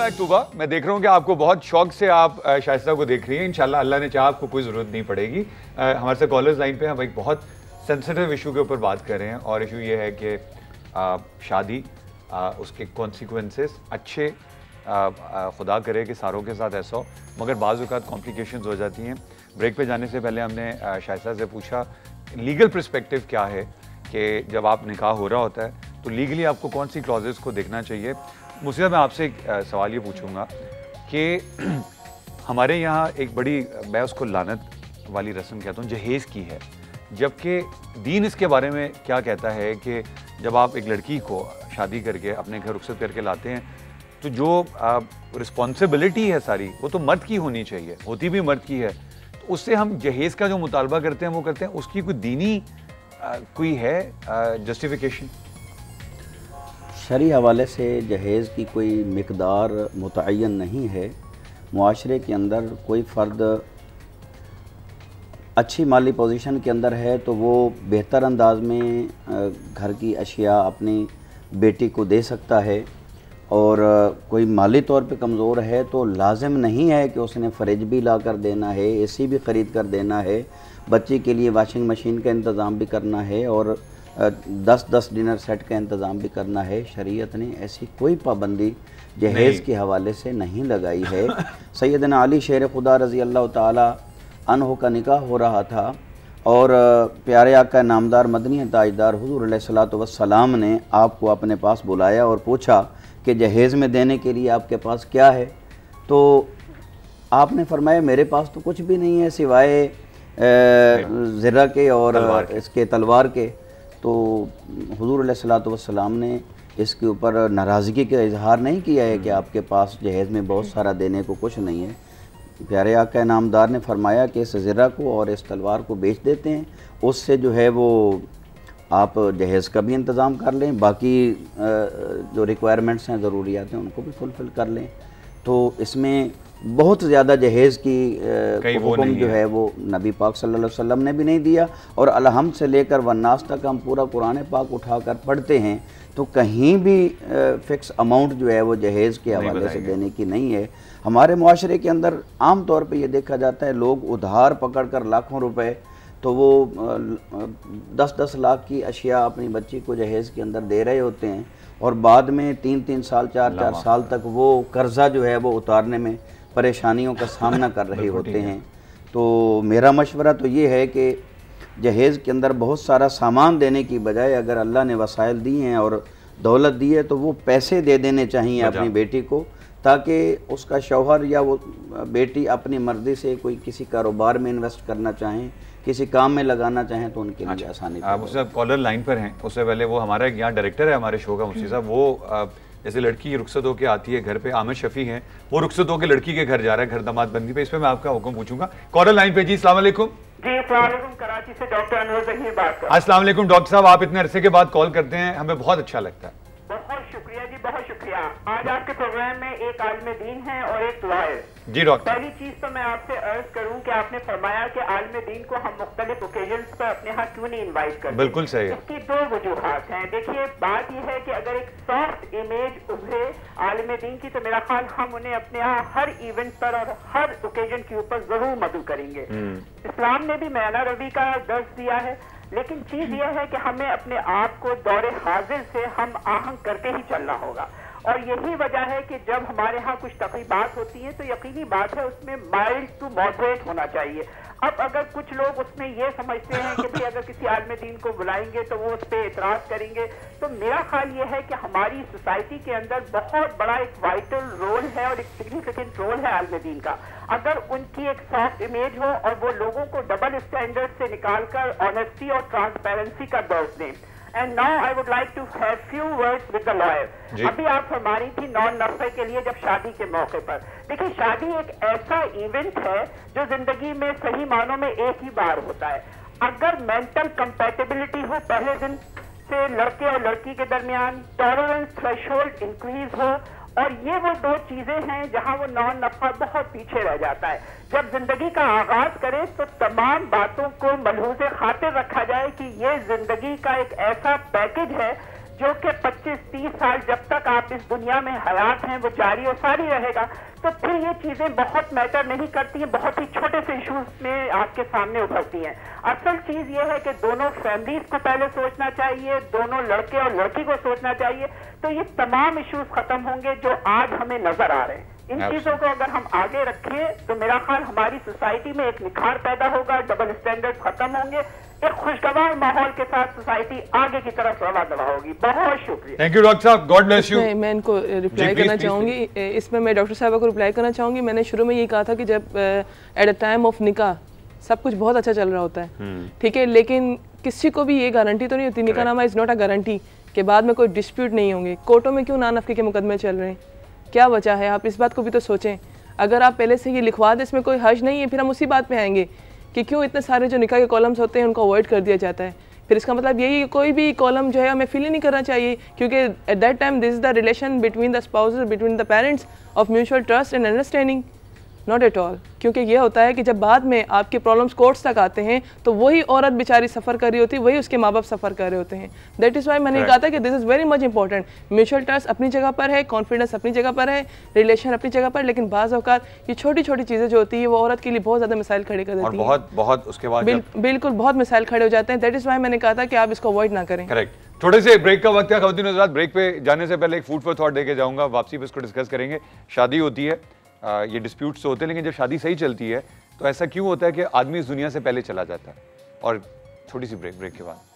Back Tuba. मैं देख रहा हूँ कि आपको बहुत शौक से आप शाइस्ता को देख रही हैं। इंशाल्लाह अल्लाह ने चाहा आपको कोई ज़रूरत नहीं पड़ेगी। हमारे साथ कॉलर्स लाइन पे हैं। हम एक बहुत सेंसिटिव इशू के ऊपर बात कर रहे हैं और इशू ये है कि शादी, उसके कॉन्सिक्वेंसेस अच्छे, खुदा करे कि सारों के साथ ऐसा हो, मगर बाज़ औक़ात कॉम्प्लिकेशंस हो जाती हैं। ब्रेक पे जाने से पहले हमने शाइस्ता से पूछा लीगल पर्सपेक्टिव क्या है कि जब आप निकाह हो रहा होता है तो लीगली आपको कौन सी क्लॉजेस को देखना चाहिए। मुझसे मैं आपसे एक सवाल ये पूछूंगा कि हमारे यहाँ एक बड़ी, मैं उसको लानत वाली रस्म कहता हूँ, जहेज़ की है, जबकि दीन इसके बारे में क्या कहता है कि जब आप एक लड़की को शादी करके अपने घर रुखसत करके लाते हैं तो जो रिस्पॉन्सिबिलिटी है सारी वो तो मर्द की होनी चाहिए, होती भी मर्द की है। तो उससे हम जहेज़ का जो मुतालबा करते हैं वो करते हैं, उसकी कोई दीनी कोई है जस्टिफिकेशन? शरई हवाले से जहेज़ की कोई मिक़दार मुतय्यन नहीं है। मुआशरे के अंदर कोई फ़र्द अच्छी माली पोजीशन के अंदर है तो वो बेहतर अंदाज में घर की अशिया अपनी बेटी को दे सकता है, और कोई माली तौर पे कमज़ोर है तो लाजिम नहीं है कि उसने फ़रिज भी ला कर देना है, एसी भी ख़रीद कर देना है, बच्ची के लिए वॉशिंग मशीन का इंतज़ाम भी करना है और 10-10 डिनर सेट का इंतज़ाम भी करना है। शरीयत ने ऐसी कोई पाबंदी जहेज़ के हवाले से नहीं लगाई है। सैयदना अली शेर खुदा रज़ी अल्लाह ताला अन्हु का निकाह हो रहा था और प्यारे आका नामदार मदनी ताजदार हुज़ूर अलैहिस्सलातु वस्सलाम ने आपको अपने पास बुलाया और पूछा कि जहेज़ में देने के लिए आपके पास क्या है। तो आपने फरमाया मेरे पास तो कुछ भी नहीं है सिवाय ज़िर्रा के और इसके तलवार के। तो हुज़ूर अलैहिस्सलातु वस्सलाम ने इसके ऊपर नाराज़गी का इजहार नहीं किया है कि आपके पास जहेज़ में बहुत सारा देने को कुछ नहीं है। प्यारे आका नामदार ने फरमाया कि इस ज़िर्रा को और इस तलवार को बेच देते हैं, उससे जो है वो आप जहेज़ का भी इंतज़ाम कर लें, बाकी जो रिक्वायरमेंट्स हैं, ज़रूरियात हैं, उनको भी फुलफ़िल कर लें। तो इसमें बहुत ज़्यादा जहेज़ की हुक्म जो है वो नबी पाक सल्लल्लाहु अलैहि वसल्लम ने भी नहीं दिया। और अलहम्द से लेकर वन्नास तक हम पूरा कुरान पाक उठाकर पढ़ते हैं तो कहीं भी फ़िक्स अमाउंट जो है वो जहेज़ के हवाले से देने की नहीं है। हमारे मुआशरे के अंदर आम तौर पे ये देखा जाता है लोग उधार पकड़ कर लाखों रुपए, तो वो 10-10 लाख की अशिया अपनी बच्ची को जहेज़ के अंदर दे रहे होते हैं और बाद में 3-3 साल 4-4 साल तक वो कर्ज़ा जो है वो उतारने में परेशानियों का सामना कर रहे होते हैं। तो मेरा मशवरा तो ये है कि जहेज़ के अंदर बहुत सारा सामान देने की बजाय अगर अल्लाह ने वसाइल दी हैं और दौलत दी है तो वो पैसे दे देने चाहिए अपनी बेटी को, ताकि उसका शौहर या वो बेटी अपनी मर्ज़ी से कोई किसी कारोबार में इन्वेस्ट करना चाहें, किसी काम में लगाना चाहें तो उनके लिए आसानी। मुझसे कॉलर लाइन पर हैं, उससे पहले वो हमारा यहाँ डायरेक्टर है हमारे शो का, मुफ्ती साहब, वो जैसे लड़की रुखसत होकर आती है घर पे, आमिर शफी हैं, वो रुखसत होकर लड़की के घर जा रहा है, घर दामाद बंदी पे, इस पे मैं आपका हुक्म पूछूंगा। कॉलर लाइन पे जी, अस्सलाम वालेकुम। जी अस्सलाम वालेकुम, कराची से डॉक्टर अनवर ज़हीर बात कर। अस्सलाम वालेकुम डॉक्टर साहब, आप इतने अरसे के बाद कॉल करते हैं, हमें बहुत अच्छा लगता है। बहुत शुक्रिया जी, बहुत शुक्रिया। आज आपके प्रोग्राम में एक आलिम दीन है और एक लॉयर। जी डॉक्टर, पहली चीज तो मैं आपसे अर्ज करूं कि आपने फरमाया कि आलिम दीन को हम मुख्तलिफ ओकेजन्स पर अपने यहाँ क्यों नहीं इन्वाइट करते। बिल्कुल सही है। इसकी दो वजूहात हैं। देखिए, बात यह है कि अगर एक सॉफ्ट इमेज उभरे आलिम दीन की तो मेरा ख्याल हम उन्हें अपने यहाँ हर इवेंट पर और हर ओकेजन के ऊपर जरूर मदू करेंगे। इस्लाम ने भी मैना रवी का दर्ज दिया है, लेकिन चीज यह है कि हमें अपने आप को दौरे हाजिर से हम आहंग करके ही चलना होगा। और यही वजह है कि जब हमारे यहाँ कुछ तकरीबात होती हैं तो यकीनी बात है उसमें माइल्ड टू मॉडरेट होना चाहिए। अब अगर कुछ लोग उसमें ये समझते हैं कि भाई अगर किसी आलिम दीन को बुलाएंगे तो वो उस पर एतराज करेंगे, तो मेरा ख्याल ये है कि हमारी सोसाइटी के अंदर बहुत बड़ा एक वाइटल रोल है और एक सिग्निफिकेंट रोल है आलिम दीन का। अगर उनकी एक सॉफ्ट इमेज हो और वो लोगों को डबल स्टैंडर्ड से निकालकर ऑनेस्टी और ट्रांसपेरेंसी का दर्ज दें। And now I would like to have few words with the lawyer. अभी आप फरमा रही थी नॉन नफे के लिए जब शादी के मौके पर, देखिए शादी एक ऐसा इवेंट है जो जिंदगी में सही मानों में एक ही बार होता है। अगर मेंटल कंपैटिबिलिटी हो पहले दिन से लड़के और लड़की के दरमियान, टॉलरेंस थ्रेशोल्ड इंक्रीज हो, और ये वो दो चीजें हैं जहां वो नॉन नफा बहुत पीछे रह जाता है। जब जिंदगी का आगाज करे तो तमाम बातों को मलहूज़े खातिर रखा जाए कि ये जिंदगी का एक ऐसा पैकेज है جو کہ 25-30 سال جب تک آپ اس دنیا میں حیات ہیں وہ جاری و ساری رہے گا. تو پھر یہ چیزیں بہت میٹر نہیں کرتی ہیں, بہت ہی چھوٹے سے ایشوز میں آپ کے سامنے ابھرتی ہیں. اصل چیز یہ ہے کہ دونوں فیملیز کو پہلے سوچنا چاہیے, دونوں لڑکے اور لڑکی کو سوچنا چاہیے, تو یہ تمام ایشوز ختم ہوں گے جو آج ہمیں نظر آ رہے ہیں. ان چیزوں کو اگر ہم آگے رکھیں تو میرا خیال ہماری سوسائٹی میں ایک نکھار پیدا ہوگا, ڈبل اسٹینڈرڈ ختم ہوں گے, ایک خوشگوار ماحول کے ساتھ سوسائٹی آگے کی طرف رواں دوا ہوگی. بہت شکریہ. تھینک یو ڈاکٹر صاحب, گاڈ بلیس یو. میں ان کو ریپلائی کرنا چاہوں گی, اس میں میں ڈاکٹر صاحبہ کو ریپلائی کرنا چاہوں گی. میں نے شروع میں یہ کہا تھا کہ جب ایٹ اے ٹائم آف نکاح سب کچھ بہت اچھا چل رہا ہوتا ہے, ٹھیک ہے, لیکن کسی کو بھی یہ گارنٹی تو نہیں ہوتی, نکاح نامہ از ناٹ اے گارنٹی کہ بعد میں کوئی ڈسپیوٹ نہیں ہوں گے. کورٹوں میں کیوں نانفقے کے مقدمے چل رہے ہیں, کیا وجہ ہے؟ آپ اس بات کو بھی تو سوچیں. اگر آپ پہلے سے یہ لکھوا دیں اس میں کوئی حرج نہیں ہے, پھر ہم اسی بات پہ آئیں گے کہ کیوں اتنے سارے جو نکاح کے کالمز ہوتے ہیں ان کو اوائڈ کر دیا جاتا ہے. پھر اس کا مطلب یہی کوئی بھی کالم جو ہے ہمیں فل ہی نہیں کرنا چاہیے, کیونکہ at that time this is the relation between the spouses, between the parents of mutual trust and understanding, not at all. کیونکہ یہ ہوتا ہے کہ جب بعد میں آپ کے پرابلمس کورٹس تک آتے ہیں تو وہی عورت بیچاری سفر کر رہی ہوتی ہے, وہی اس کے ماں باپ سفر کر رہے ہوتے ہیں. دیٹ از وائی میں نے کہا تھا کہ this is very much important. Mutual trust اپنی جگہ پر ہے, کانفیڈنس اپنی جگہ پر ہے, ریلیشن اپنی جگہ پر, لیکن بعض اوقات یہ چھوٹی چھوٹی چیزیں جو ہوتی ہیں وہ عورت کے لیے بہت زیادہ مسائل کھڑے کر دیتی ہیں, بہت اس کے بعد بالکل بہت مسائل کھڑے ہو جاتے ہیں. دیٹ از وائی میں نے کہا تھا کہ آپ اس کو اوائڈ نہ کریں. کریکٹ. تھوڑے سے بریک کا وقت ہے خواتین حضرات. بریک پہ جانے سے پہلے ایک فوڈ فار تھاٹ دے کے جاؤں گا, واپسی پہ اس کو ڈسکس کریں گے. شادی ہوتی ہے, یہ ڈسپیوٹس تو ہوتے ہیں, لیکن جب شادی صحیح چلتی ہے تو ایسا کیوں ہوتا ہے کہ آدمی اس دنیا سے پہلے چلا جاتا ہے؟ اور چھوٹی سی بریک کے بعد